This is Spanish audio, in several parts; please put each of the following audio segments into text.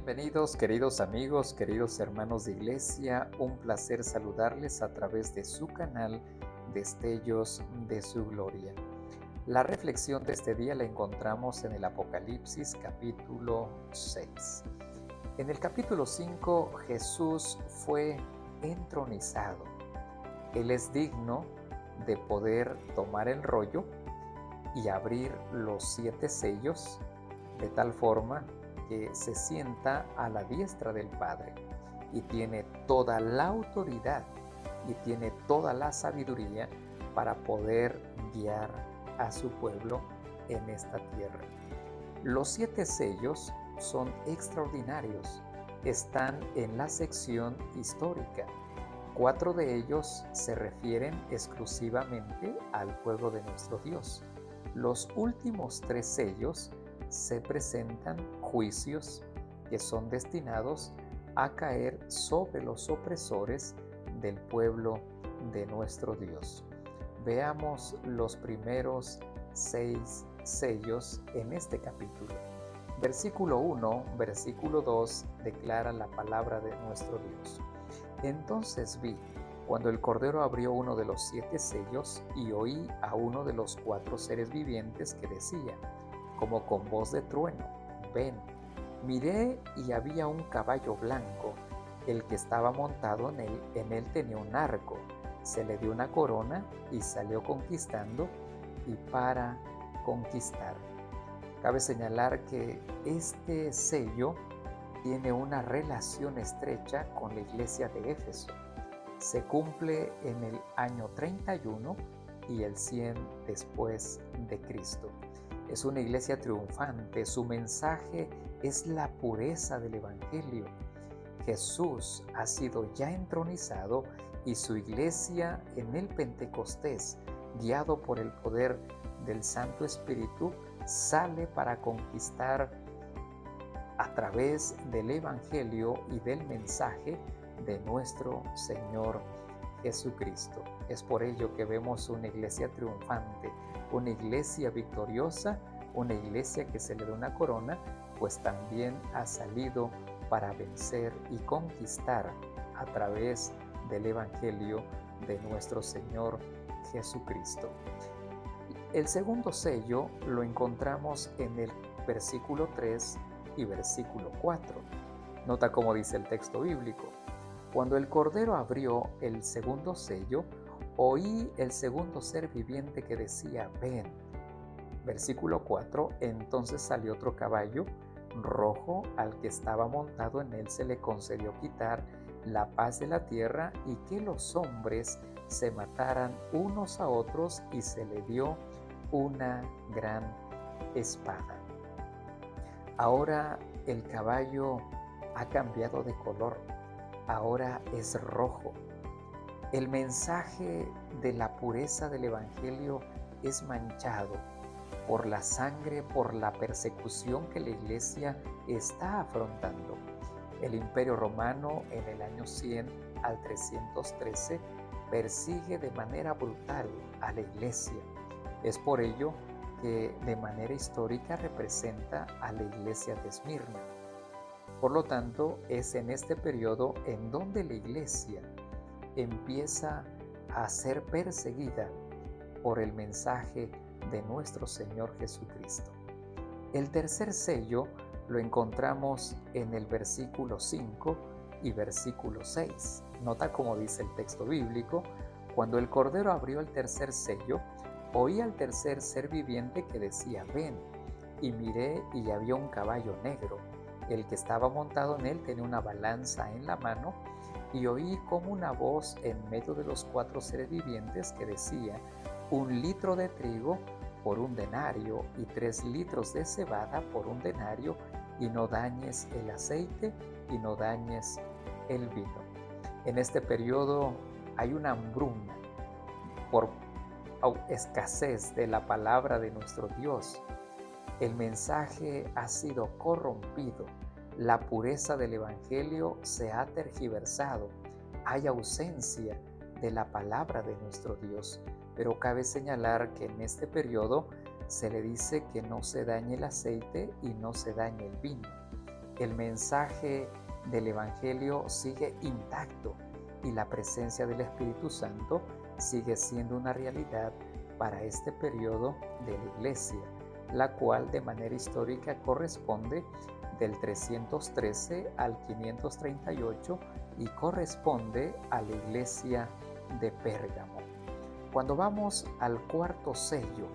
Bienvenidos, queridos amigos, queridos hermanos de iglesia, un placer saludarles a través de su canal Destellos de su Gloria. La reflexión de este día la encontramos en el Apocalipsis capítulo 6. En el capítulo 5 Jesús fue entronizado. Él es digno de poder tomar el rollo y abrir los 7 sellos de tal forma que se sienta a la diestra del Padre y tiene toda la autoridad y tiene toda la sabiduría para poder guiar a su pueblo en esta tierra. Los 7 sellos son extraordinarios, están en la sección histórica. 4 de ellos se refieren exclusivamente al pueblo de nuestro Dios. Los últimos 3 sellos se presentan juicios que son destinados a caer sobre los opresores del pueblo de nuestro Dios. Veamos los primeros 6 sellos en este capítulo. Versículo 1, versículo 2 declara la palabra de nuestro Dios. Entonces vi, cuando el Cordero abrió uno de los 7 sellos, y oí a uno de los 4 seres vivientes que decía, como con voz de trueno, ven. Miré y había un caballo blanco, el que estaba montado en él tenía un arco, se le dio una corona y salió conquistando y para conquistar. Cabe señalar que este sello tiene una relación estrecha con la iglesia de Éfeso. Se cumple en el año 31 y el 100 después de Cristo. Es una iglesia triunfante, su mensaje es la pureza del Evangelio. Jesús ha sido ya entronizado y su iglesia en el Pentecostés, guiado por el poder del Santo Espíritu, sale para conquistar a través del Evangelio y del mensaje de nuestro Señor Jesucristo. Es por ello que vemos una iglesia triunfante, una iglesia victoriosa, una iglesia que se le da una corona, pues también ha salido para vencer y conquistar a través del Evangelio de nuestro Señor Jesucristo. El segundo sello lo encontramos en el versículo 3 y versículo 4. Nota cómo dice el texto bíblico. Cuando el Cordero abrió el segundo sello, oí el segundo ser viviente que decía, ven. Versículo 4, entonces salió otro caballo rojo, al que estaba montado en él se le concedió quitar la paz de la tierra y que los hombres se mataran unos a otros y se le dio una gran espada. Ahora el caballo ha cambiado de color, ahora es rojo. El mensaje de la pureza del Evangelio es manchado por la sangre, por la persecución que la iglesia está afrontando. El Imperio Romano en el año 100 al 313 persigue de manera brutal a la iglesia. Es por ello que de manera histórica representa a la iglesia de Esmirna. Por lo tanto, es en este periodo en donde la iglesia empieza a ser perseguida por el mensaje de nuestro Señor Jesucristo. El tercer sello lo encontramos en el versículo 5 y versículo 6. Nota cómo dice el texto bíblico, cuando el Cordero abrió el tercer sello, oí al tercer ser viviente que decía, ven, y miré y había un caballo negro, el que estaba montado en él tenía una balanza en la mano, y oí como una voz en medio de los 4 seres vivientes que decía, 1 litro de trigo por 1 denario y 3 litros de cebada por 1 denario, y no dañes el aceite y no dañes el vino. En este periodo hay una hambruna por escasez de la palabra de nuestro Dios. El mensaje ha sido corrompido, la pureza del Evangelio se ha tergiversado, hay ausencia de la palabra de nuestro Dios. Pero cabe señalar que en este periodo se le dice que no se dañe el aceite y no se dañe el vino. El mensaje del Evangelio sigue intacto y la presencia del Espíritu Santo sigue siendo una realidad para este periodo de la Iglesia, la cual de manera histórica corresponde del 313 al 538 y corresponde a la Iglesia de Pérgamo. Cuando vamos al cuarto sello,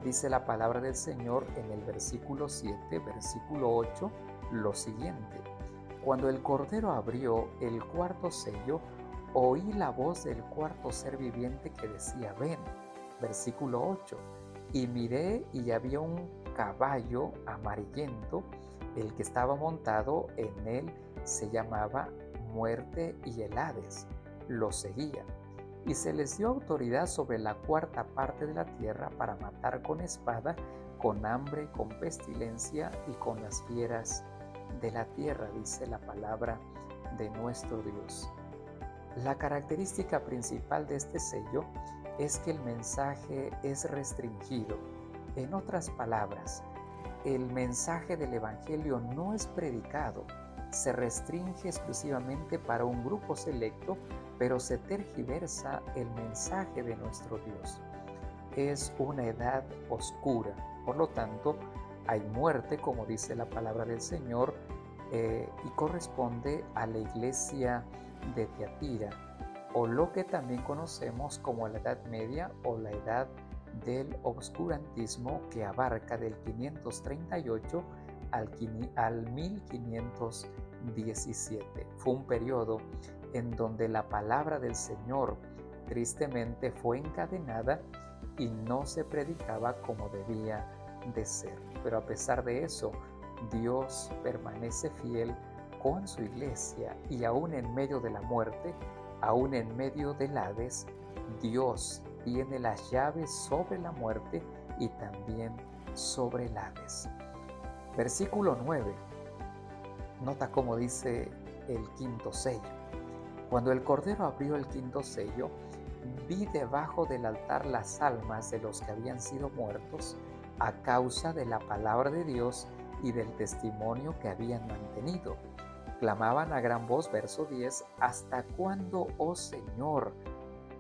dice la palabra del Señor en el versículo 7, versículo 8, lo siguiente: cuando el Cordero abrió el cuarto sello, oí la voz del cuarto ser viviente que decía: ven. Versículo 8: y miré y había un caballo amarillento, el que estaba montado en él se llamaba Muerte y el Hades, lo seguía. Y se les dio autoridad sobre la cuarta parte de la tierra para matar con espada, con hambre, con pestilencia y con las fieras de la tierra, dice la palabra de nuestro Dios. La característica principal de este sello es que el mensaje es restringido. En otras palabras, el mensaje del Evangelio no es predicado, se restringe exclusivamente para un grupo selecto, pero se tergiversa el mensaje de nuestro Dios. Es una edad oscura, por lo tanto, hay muerte, como dice la palabra del Señor, y corresponde a la iglesia de Tiatira, o lo que también conocemos como la Edad Media o la Edad del Obscurantismo, que abarca del 538 al 1517. Fue un periodo en donde la palabra del Señor tristemente fue encadenada y no se predicaba como debía de ser. Pero a pesar de eso, Dios permanece fiel con su iglesia, y aún en medio de la muerte, aún en medio del Hades, Dios tiene las llaves sobre la muerte y también sobre el Hades. Versículo 9. Nota cómo dice el quinto sello. Cuando el Cordero abrió el quinto sello, vi debajo del altar las almas de los que habían sido muertos a causa de la palabra de Dios y del testimonio que habían mantenido. Clamaban a gran voz, verso 10, ¿hasta cuándo, oh Señor,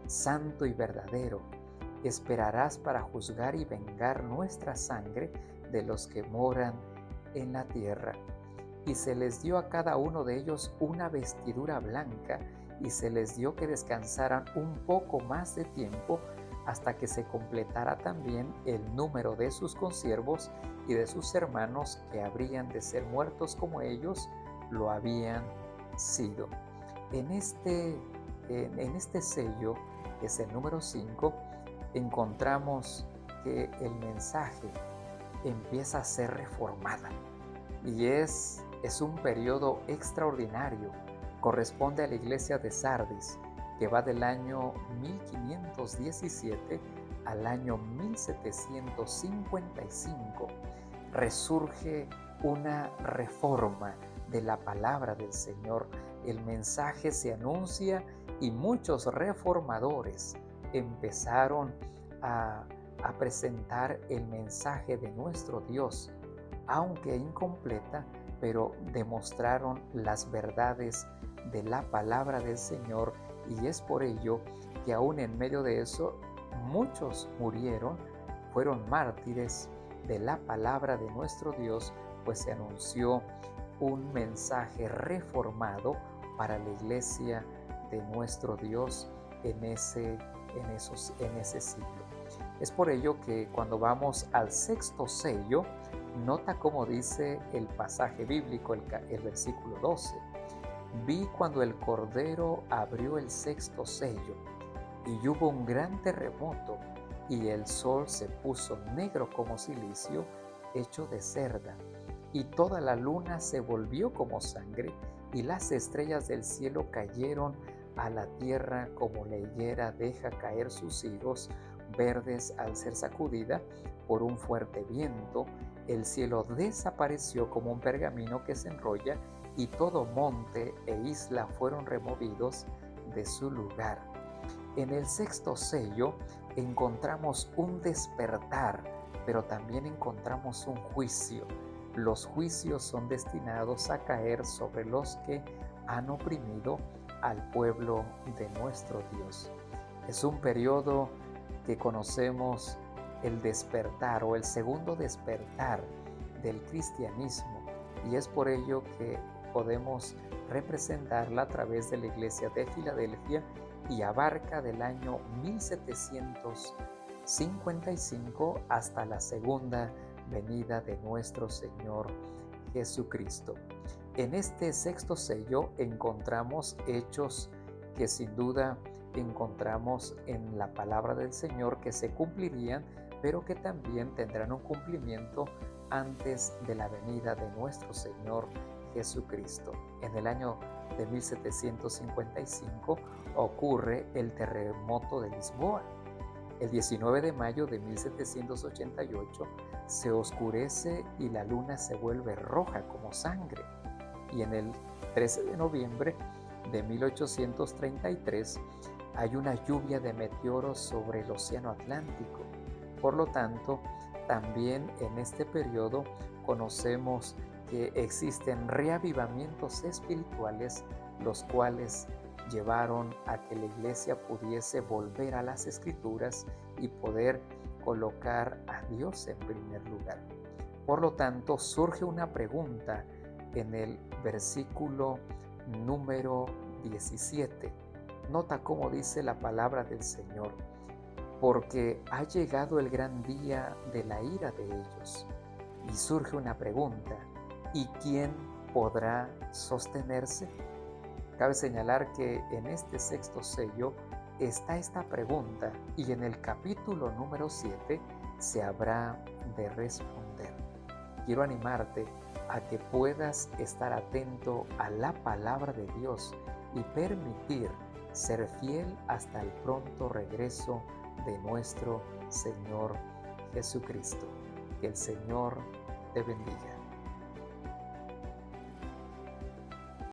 santo y verdadero, esperarás para juzgar y vengar nuestra sangre de los que moran en la tierra? Y se les dio a cada uno de ellos una vestidura blanca, y se les dio que descansaran un poco más de tiempo, hasta que se completara también el número de sus consiervos y de sus hermanos, que habrían de ser muertos como ellos lo habían sido. En este sello, que es el número 5, encontramos que el mensaje empieza a ser reformada, y es un periodo extraordinario. Corresponde a la iglesia de Sardis, que va del año 1517 al año 1755. Resurge una reforma de la palabra del Señor. El mensaje se anuncia y muchos reformadores empezaron a presentar el mensaje de nuestro Dios, aunque incompleta, pero demostraron las verdades de la palabra del Señor, y es por ello que aún en medio de eso muchos murieron, fueron mártires de la palabra de nuestro Dios, pues se anunció un mensaje reformado para la iglesia de nuestro Dios en ese siglo. Es por ello que cuando vamos al sexto sello, nota cómo dice el pasaje bíblico, el versículo 12. Vi cuando el Cordero abrió el sexto sello, y hubo un gran terremoto, y el sol se puso negro como silicio hecho de cerda, y toda la luna se volvió como sangre, y las estrellas del cielo cayeron a la tierra como la higuera deja caer sus higos verdes al ser sacudida por un fuerte viento. El cielo desapareció como un pergamino que se enrolla, y todo monte e isla fueron removidos de su lugar. En el sexto sello encontramos un despertar, pero también encontramos un juicio. los juicios son destinados a caer sobre los que han oprimido al pueblo de nuestro Dios. Es un periodo que conocemos el despertar o el segundo despertar del cristianismo, y es por ello que podemos representarla a través de la iglesia de Filadelfia, y abarca del año 1755 hasta la segunda venida de nuestro Señor Jesucristo. En este sexto sello encontramos hechos que sin duda encontramos en la palabra del Señor, que se cumplirían, pero que también tendrán un cumplimiento antes de la venida de nuestro Señor Jesucristo. En el año de 1755 ocurre el terremoto de Lisboa. El 19 de mayo de 1788 se oscurece y la luna se vuelve roja como sangre. Y en el 13 de noviembre de 1833 hay una lluvia de meteoros sobre el Océano Atlántico. Por lo tanto, también en este periodo conocemos que existen reavivamientos espirituales, los cuales llevaron a que la iglesia pudiese volver a las Escrituras y poder colocar a Dios en primer lugar. Por lo tanto, surge una pregunta en el versículo número 17. Nota cómo dice la palabra del Señor: porque ha llegado el gran día de la ira de ellos. Y surge una pregunta: ¿y quién podrá sostenerse? Cabe señalar que en este sexto sello está esta pregunta, y en el capítulo número 7 se habrá de responder. Quiero animarte a que puedas estar atento a la palabra de Dios y permitir ser fiel hasta el pronto regreso de nuestro Señor Jesucristo. Que el Señor te bendiga.